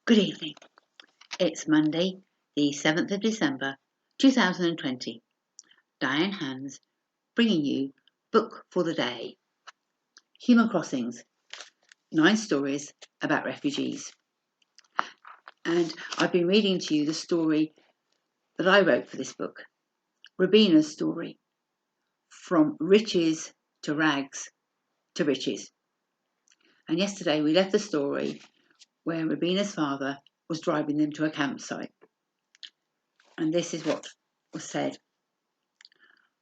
Good evening. It's Monday, the 7th of December, 2020. Diane Hans bringing you Book for the Day. Human Crossings, 9 stories about refugees. And I've been reading to you the story that I wrote for this book, Rubina's story, From Riches to Rags to Riches. And yesterday we left the story where Rubina's father was driving them to a campsite. And this is what was said.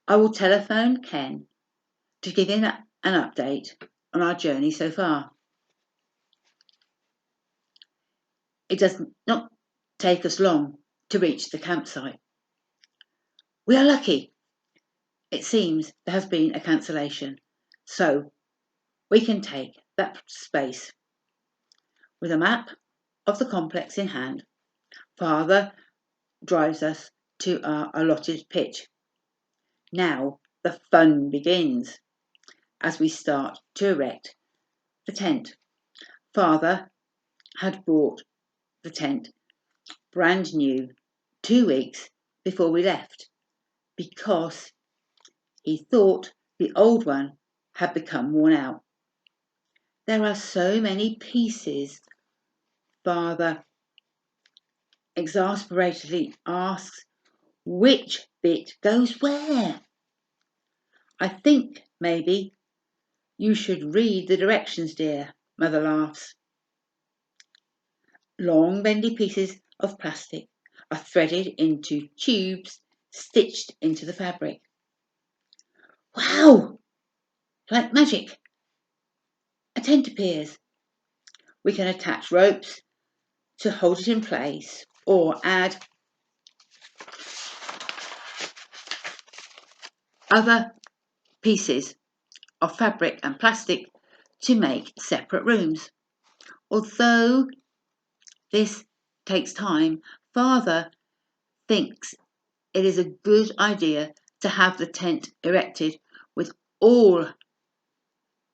I will telephone Ken to give him an update on our journey so far. It does not take us long to reach the campsite. We are lucky. It seems there has been a cancellation, so we can take that space. With a map of the complex in hand, Father drives us to our allotted pitch. Now the fun begins as we start to erect the tent. Father had bought the tent brand new 2 weeks before we left because he thought the old one had become worn out. There are so many pieces, Father exasperatedly asks. Which bit goes where? I think maybe you should read the directions, dear, Mother laughs. Long bendy pieces of plastic are threaded into tubes stitched into the fabric. Wow! Like magic, a tent appears. We can attach ropes to hold it in place or add other pieces of fabric and plastic to make separate rooms. Although this takes time, Father thinks it is a good idea to have the tent erected with all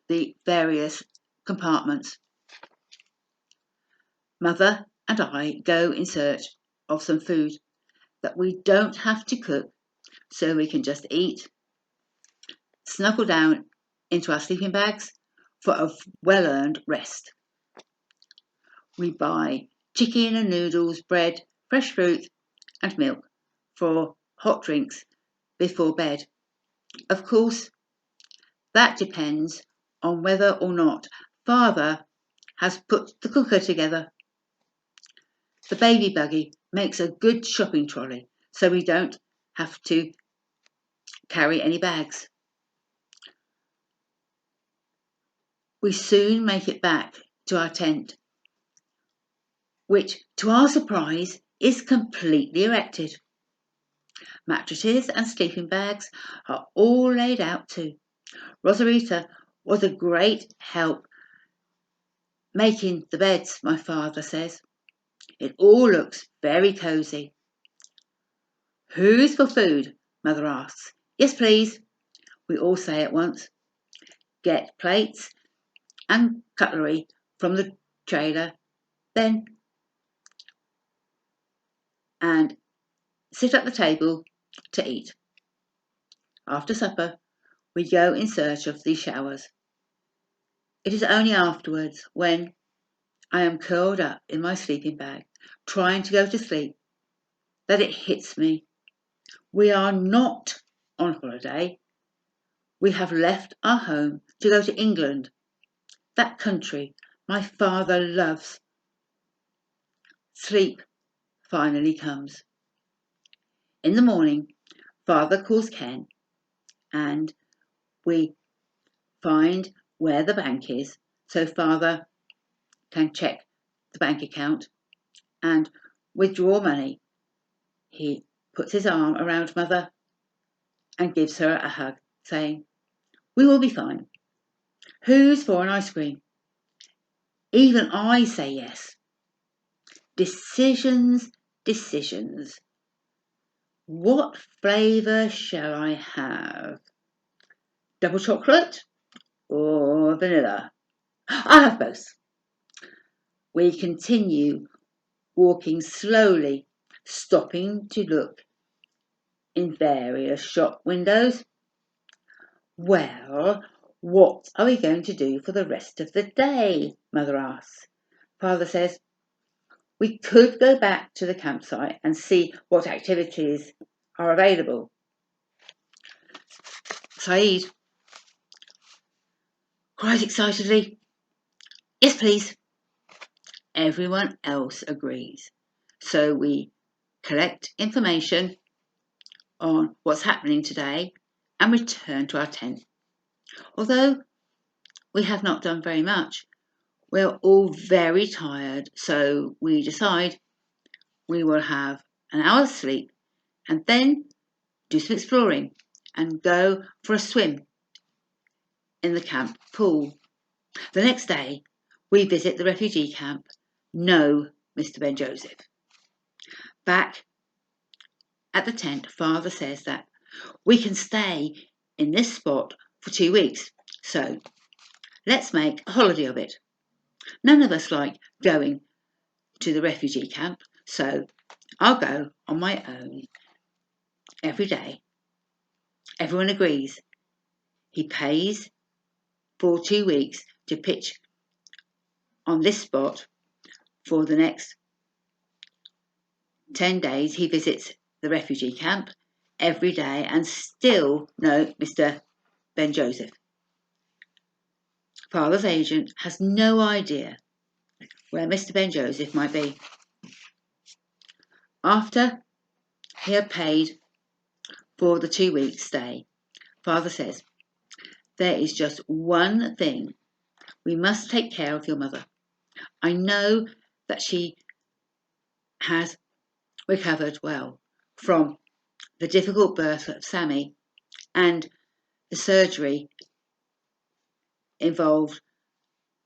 the various compartments. Mother and I go in search of some food that we don't have to cook, so we can just eat, snuggle down into our sleeping bags for a well-earned rest. We buy chicken and noodles, bread, fresh fruit and milk for hot drinks before bed. Of course, that depends on whether or not Father has put the cooker together. The baby buggy makes a good shopping trolley, so we don't have to carry any bags. We soon make it back to our tent, which, to our surprise, is completely erected. Mattresses and sleeping bags are all laid out too. Rosarita was a great help making the beds, my father says. It all looks very cosy. Who's for food? Mother asks. Yes, please, we all say at once. Get plates and cutlery from the trailer, then and sit at the table to eat. After supper, we go in search of these showers. It is only afterwards, when I am curled up in my sleeping bag, trying to go to sleep, that it hits me. We are not on holiday. We have left our home to go to England, that country my father loves. Sleep finally comes. In the morning, Father calls Ken and we find where the bank is so Father can check the bank account and withdraw money. He puts his arm around Mother and gives her a hug, saying, we will be fine. Who's for an ice cream? Even I say yes. Decisions, decisions. What flavour shall I have? Double chocolate or vanilla? I'll have both. We continue walking slowly, stopping to look in various shop windows. Well, what are we going to do for the rest of the day? Mother asks. Father says, we could go back to the campsite and see what activities are available. Saeed cries excitedly, yes, please. Everyone else agrees. So we collect information on what's happening today and return to our tent. Although we have not done very much, we're all very tired, so we decide we will have an hour's sleep and then do some exploring and go for a swim in the camp pool. The next day, we visit the refugee camp. No, Mr. Ben Joseph. Back at the tent, Father says that we can stay in this spot for 2 weeks. So let's make a holiday of it. None of us like going to the refugee camp, so I'll go on my own every day. Everyone agrees. He pays for 2 weeks to pitch on this spot. For the next 10 days, he visits the refugee camp every day and still no Mr. Ben Joseph. Father's agent has no idea where Mr. Ben Joseph might be. After he had paid for the 2 weeks stay, Father says, there is just one thing. We must take care of your mother. I know that she has recovered well from the difficult birth of Sammy and the surgery involved,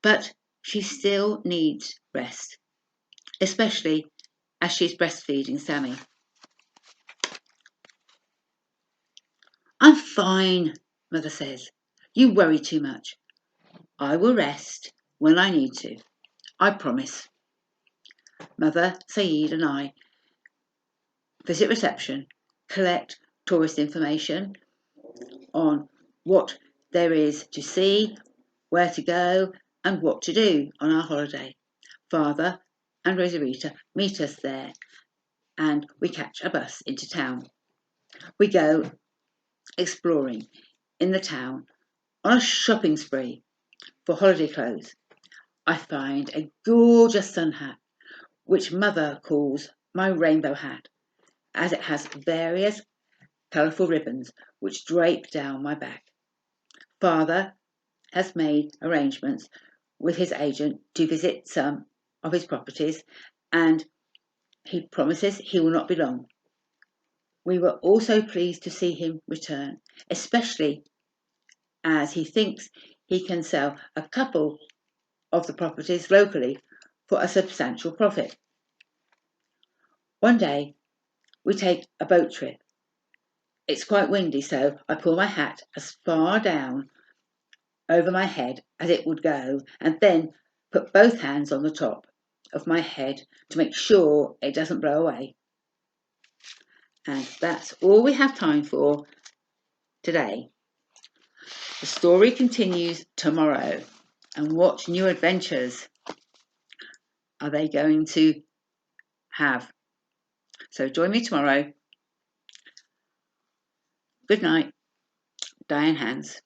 but she still needs rest, especially as she's breastfeeding Sammy. I'm fine, Mother says. You worry too much. I will rest when I need to. I promise. Mother, Saeed and I visit reception, collect tourist information on what there is to see, where to go and what to do on our holiday. Father and Rosarita meet us there and we catch a bus into town. We go exploring in the town on a shopping spree for holiday clothes. I find a gorgeous sun hat, which Mother calls my rainbow hat, as it has various colourful ribbons which drape down my back. Father has made arrangements with his agent to visit some of his properties and he promises he will not be long. We were also pleased to see him return, especially as he thinks he can sell a couple of the properties locally for a substantial profit. One day, we take a boat trip. It's quite windy, so I pull my hat as far down over my head as it would go and then put both hands on the top of my head to make sure it doesn't blow away. And that's all we have time for today. The story continues tomorrow. And what new adventures are they going to have? So join me tomorrow. Good night, Diane Hans.